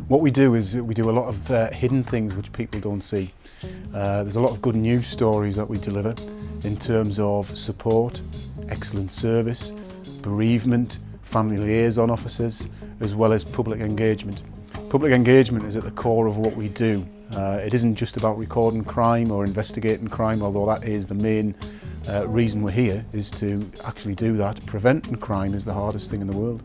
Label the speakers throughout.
Speaker 1: What we do is we do a lot of hidden things which people don't see. There's a lot of good news stories that we deliver in terms of support, excellent service, bereavement, family liaison officers, as well as public engagement. Public engagement is at the core of what we do. It isn't just about recording crime or investigating crime, although that is the main reason we're here, is to actually do that. Preventing crime is the hardest thing in the world.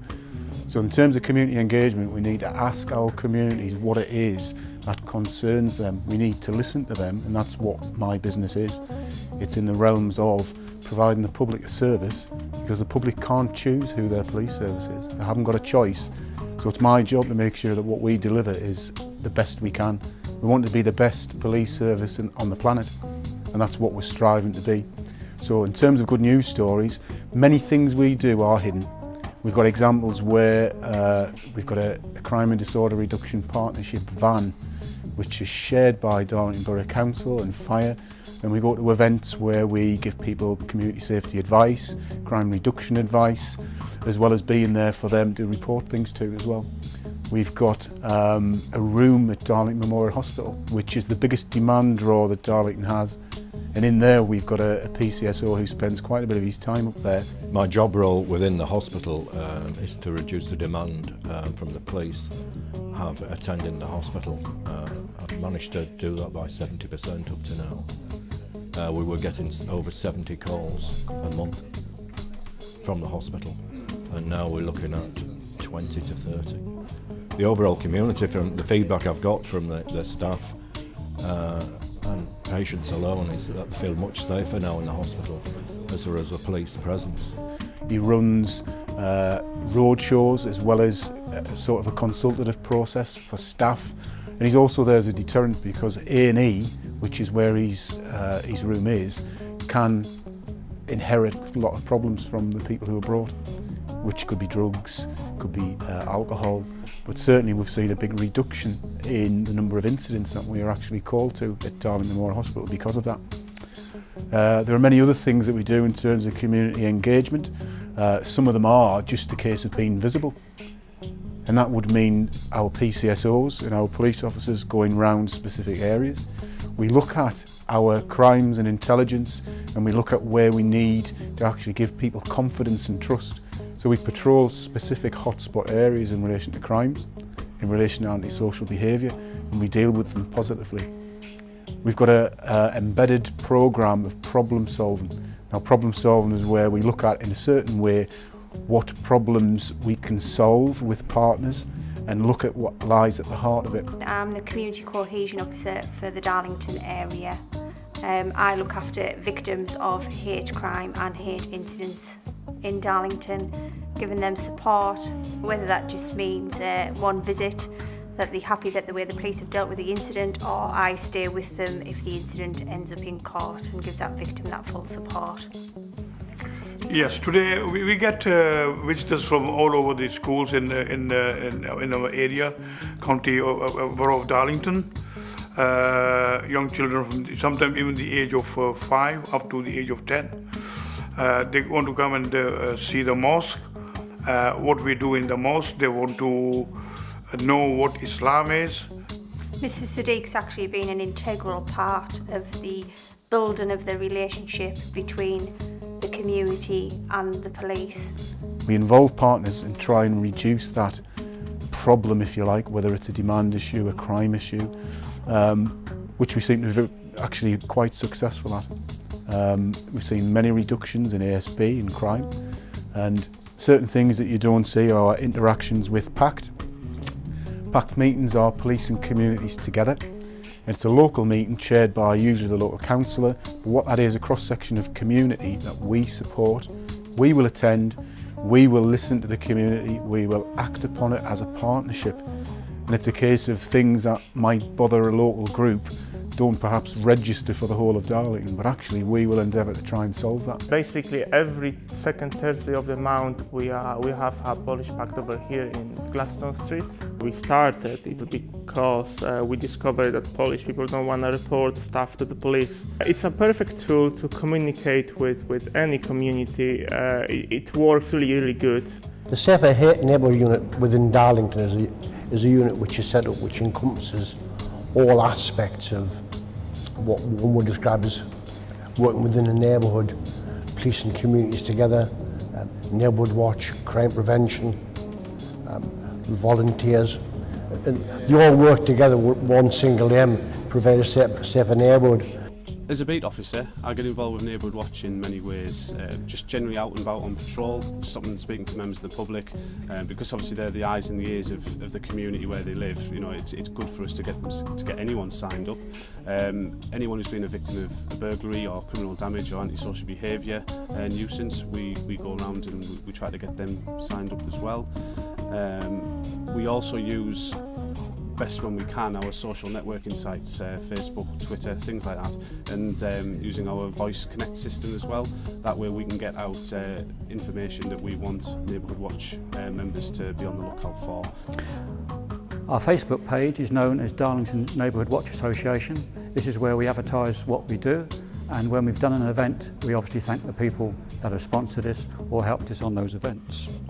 Speaker 1: So in terms of community engagement, we need to ask our communities what it is that concerns them. We need to listen to them, and that's what my business is. It's in the realms of providing the public a service, because the public can't choose who their police service is. They haven't got a choice. So it's my job to make sure that what we deliver is the best we can. We want to be the best police service on the planet, and that's what we're striving to be. So in terms of good news stories, many things we do are hidden. We've got examples where we've got a crime and disorder reduction partnership van, which is shared by Darlington Borough Council and Fire, and we go to events where we give people community safety advice, crime reduction advice, as well as being there for them to report things to as well. We've got a room at Darlington Memorial Hospital, which is the biggest demand draw that Darlington has. And in there we've got a PCSO who spends quite a bit of his time up there.
Speaker 2: My job role within the hospital is to reduce the demand from the police have attending the hospital. I've managed to do that by 70% up to now. We were getting over 70 calls a month from the hospital, and now we're looking at 20 to 30. The overall community, from the feedback I've got from the staff and patients alone, is that they feel much safer now in the hospital as there is a police presence.
Speaker 1: He runs road shows as well as sort of a consultative process for staff, and he's also there as a deterrent, because A&E, which is where his room is, can inherit a lot of problems from the people who are brought, which could be drugs, could be alcohol, but certainly we've seen a big reduction in the number of incidents that we are actually called to at Darlington Memorial Hospital because of that. There are many other things that we do in terms of community engagement. Some of them are just a case of being visible, and that would mean our PCSOs and our police officers going round specific areas. We look at our crimes and intelligence, and we look at where we need to actually give people confidence and trust. So we patrol specific hotspot areas in relation to crimes, in relation to antisocial behaviour, and we deal with them positively. We've got an embedded programme of problem solving. Now, problem solving is where we look at, in a certain way, what problems we can solve with partners and look at what lies at the heart of it.
Speaker 3: I'm the Community Cohesion Officer for the Darlington area. I look after victims of hate crime and hate incidents in Darlington, giving them support, whether that just means one visit, that they're happy that the way the police have dealt with the incident, or I stay with them if the incident ends up in court and give that victim that full support.
Speaker 4: Yes, today we get visitors from all over the schools in our area, county borough of Darlington. Young children from sometimes even the age of 5 up to the age of 10. They want to come and see the mosque, what we do in the mosque. They want to know what Islam is.
Speaker 3: Mr. Sadiq's actually been an integral part of the building of the relationship between the community and the police.
Speaker 1: We involve partners and try and reduce that problem, if you like, whether it's a demand issue, a crime issue, which we seem to be actually quite successful at. We've seen many reductions in ASB and crime, and certain things that you don't see are interactions with PACT. PACT meetings are police and communities together. It's a local meeting chaired by usually the local councillor, but what that is, a cross-section of community that we support. We will attend, we will listen to the community, we will act upon it as a partnership. And it's a case of things that might bother a local group don't perhaps register for the whole of Darlington, but actually we will endeavour to try and solve that.
Speaker 5: Basically every second Thursday of the month we have a Polish Pact over here in Gladstone Street. We started it because we discovered that Polish people don't want to report stuff to the police. It's a perfect tool to communicate with any community. It works really good.
Speaker 6: The Safer Hate Neighbourhood unit within Darlington is a unit which is set up which encompasses all aspects of what one would describe as working within a neighbourhood, police and communities together, neighbourhood watch, crime prevention, volunteers. And they all work together with one single aim, provide a safer neighbourhood.
Speaker 7: As a beat officer, I get involved with Neighbourhood Watch in many ways, just generally out and about on patrol, stopping and speaking to members of the public, because obviously they're the eyes and the ears of the community where they live. You know, it's good for us to get anyone signed up. Anyone who's been a victim of a burglary or criminal damage or antisocial behaviour nuisance, we go around and we try to get them signed up as well. We also use, best when we can, our social networking sites, Facebook, Twitter, things like that, and using our Voice Connect system as well. That way we can get out information that we want Neighbourhood Watch members to be on the lookout for.
Speaker 8: Our Facebook page is known as Darlington Neighbourhood Watch Association. This is where we advertise what we do, and when we've done an event, we obviously thank the people that have sponsored us or helped us on those events.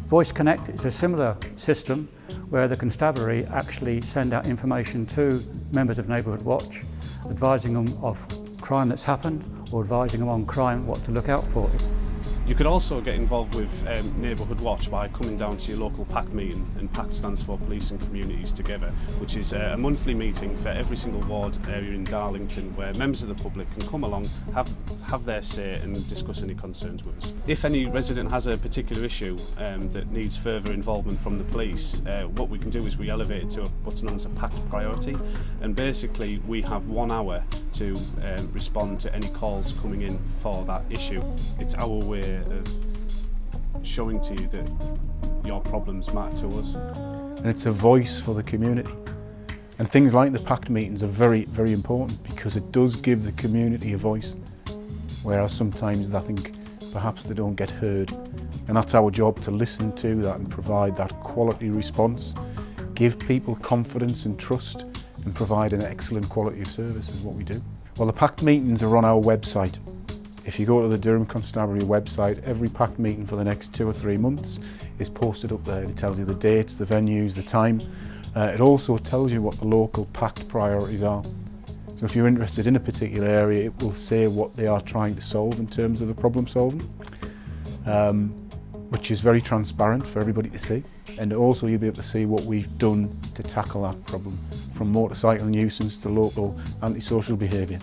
Speaker 8: Voice Connect is a similar system where the constabulary actually send out information to members of Neighbourhood Watch, advising them of crime that's happened or advising them on crime, what to look out for.
Speaker 7: You could also get involved with Neighbourhood Watch by coming down to your local PACT meeting, and PACT stands for Police and Communities Together, which is a monthly meeting for every single ward area in Darlington where members of the public can come along, have their say and discuss any concerns with us. If any resident has a particular issue that needs further involvement from the police, what we can do is we elevate it to what's known as a PACT priority, and basically we have 1 hour to respond to any calls coming in for that issue. It's our way of showing to you that your problems matter to us.
Speaker 1: And it's a voice for the community. And things like the PACT meetings are very, very important because it does give the community a voice, whereas sometimes I think perhaps they don't get heard. And that's our job, to listen to that and provide that quality response, give people confidence and trust, and provide an excellent quality of service is what we do. Well, the PACT meetings are on our website. If you go to the Durham Constabulary website, every PACT meeting for the next 2 or 3 months is posted up there. It tells you the dates, the venues, the time. It also tells you what the local PACT priorities are. So if you're interested in a particular area, it will say what they are trying to solve in terms of the problem solving, which is very transparent for everybody to see. And also you'll be able to see what we've done to tackle that problem, from motorcycle nuisance to local antisocial behaviour.